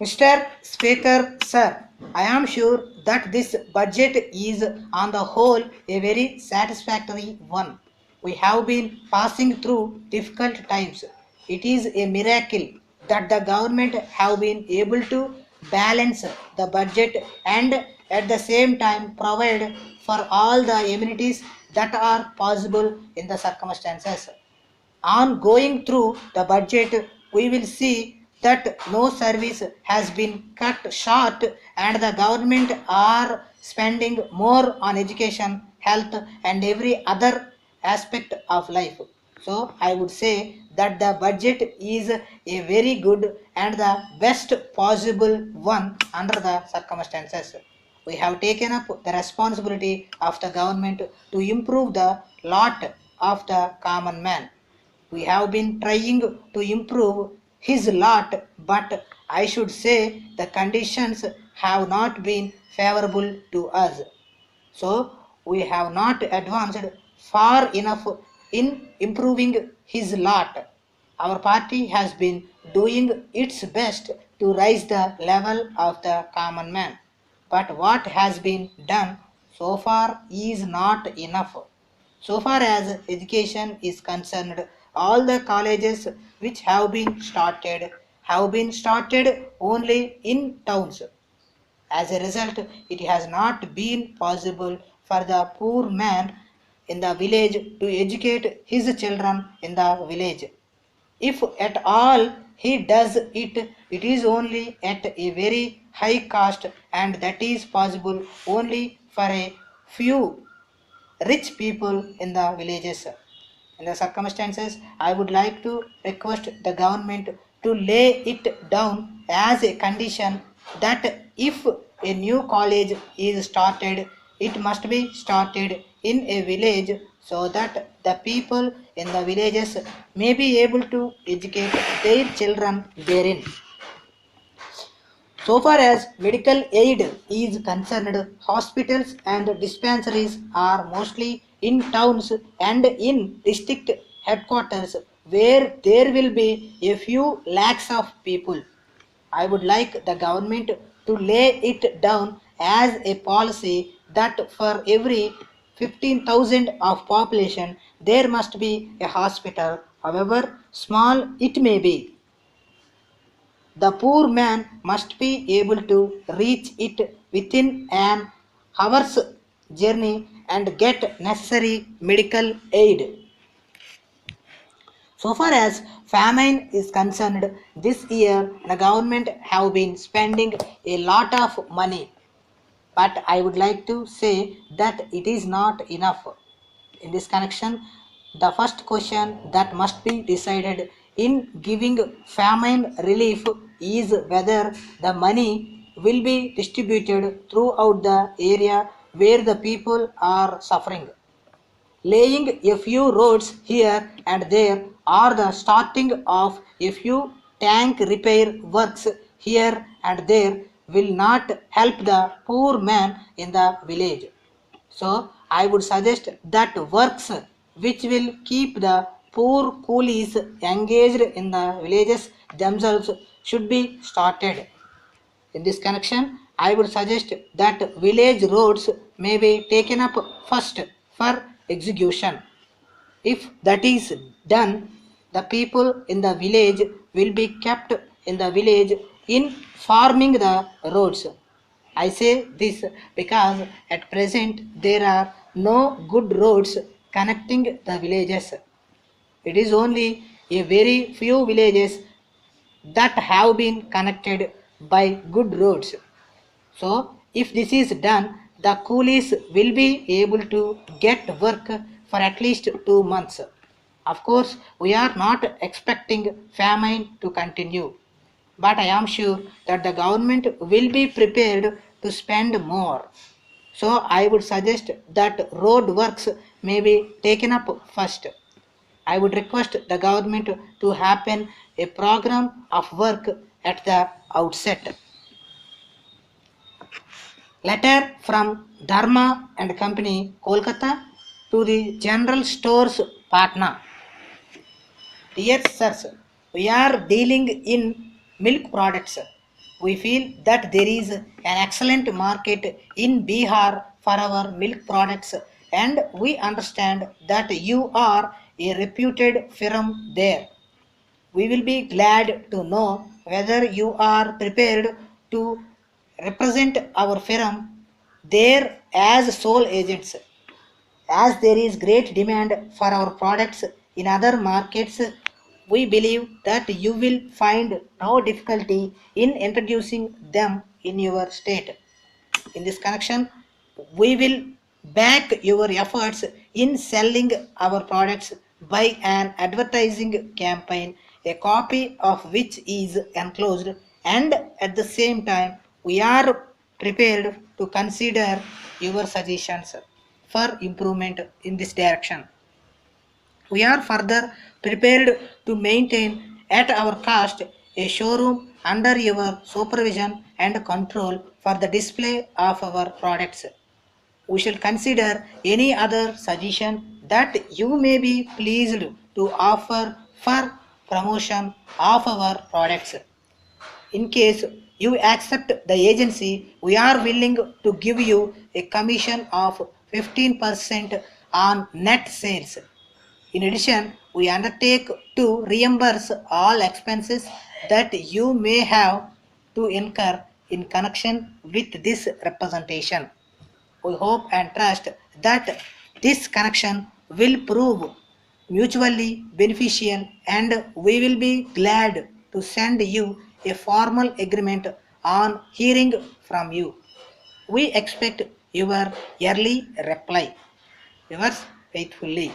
Mr. Speaker, sir, I am sure that this budget is on the whole a very satisfactory one. We have been passing through difficult times. It is a miracle that the government have been able to balance the budget and at the same time provide for all the amenities that are possible in the circumstances. On going through the budget, we will see that no service has been cut short and the government are spending more on education, health and every other aspect of life. So I would say that the budget is a very good and the best possible one under the circumstances. We have taken up the responsibility of the government to improve the lot of the common man. We have been trying to improve his lot, but I should say the conditions have not been favorable to us. So we have not advanced far enough in improving his lot. Our party has been doing its best to raise the level of the common man. But what has been done so far is not enough. So far as education is concerned, all the colleges which have been started only in towns. As a result, it has not been possible for the poor man in the village to educate his children in the village. If at all he does it, it is only at a very high cost, and that is possible only for a few rich people in the villages. In the circumstances, I would like to request the government to lay it down as a condition that if a new college is started, it must be started in a village so that the people in the villages may be able to educate their children therein. So far as medical aid is concerned, hospitals and dispensaries are mostly in towns and in district headquarters where there will be a few lakhs of people. I would like the government to lay it down as a policy that for every 15,000 of population there must be a hospital, however small it may be. The poor man must be able to reach it within an hour's journey and get necessary medical aid. So far as famine is concerned, this year the government have been spending a lot of money, but I would like to say that it is not enough. In this connection, the first question that must be decided in giving famine relief is whether the money will be distributed throughout the area where the people are suffering. Laying a few roads here and there or the starting of a few tank repair works here and there will not help the poor man in the village. So I would suggest that works which will keep the poor coolies engaged in the villages themselves should be started. In this connection, I would suggest that village roads may be taken up first for execution. If that is done, the people in the village will be kept in the village in farming the roads. I say this because at present there are no good roads connecting the villages. It is only a very few villages that have been connected by good roads. So, if this is done, the coolies will be able to get work for at least 2 months. Of course, we are not expecting famine to continue, but I am sure that the government will be prepared to spend more. So, I would suggest that road works may be taken up first. I would request the government to happen a program of work at the outset. Letter from Dharma and Company, Kolkata to the General Stores, Patna. Dear sirs, we are dealing in milk products. We feel that there is an excellent market in Bihar for our milk products, and we understand that you are a reputed firm there. We will be glad to know whether you are prepared to represent our firm there as sole agents. As there is great demand for our products in other markets, we believe that you will find no difficulty in introducing them in your state. In this connection, we will back your efforts in selling our products by an advertising campaign, a copy of which is enclosed, and at the same time, we are prepared to consider your suggestions for improvement in this direction. We are further prepared to maintain at our cost a showroom under your supervision and control for the display of our products. We shall consider any other suggestion that you may be pleased to offer for promotion of our products. In case you accept the agency, we are willing to give you a commission of 15% on net sales. In addition, we undertake to reimburse all expenses that you may have to incur in connection with this representation. We hope and trust that this connection will prove mutually beneficial, and we will be glad to send you a formal agreement on hearing from you. We expect your early reply. Yours faithfully.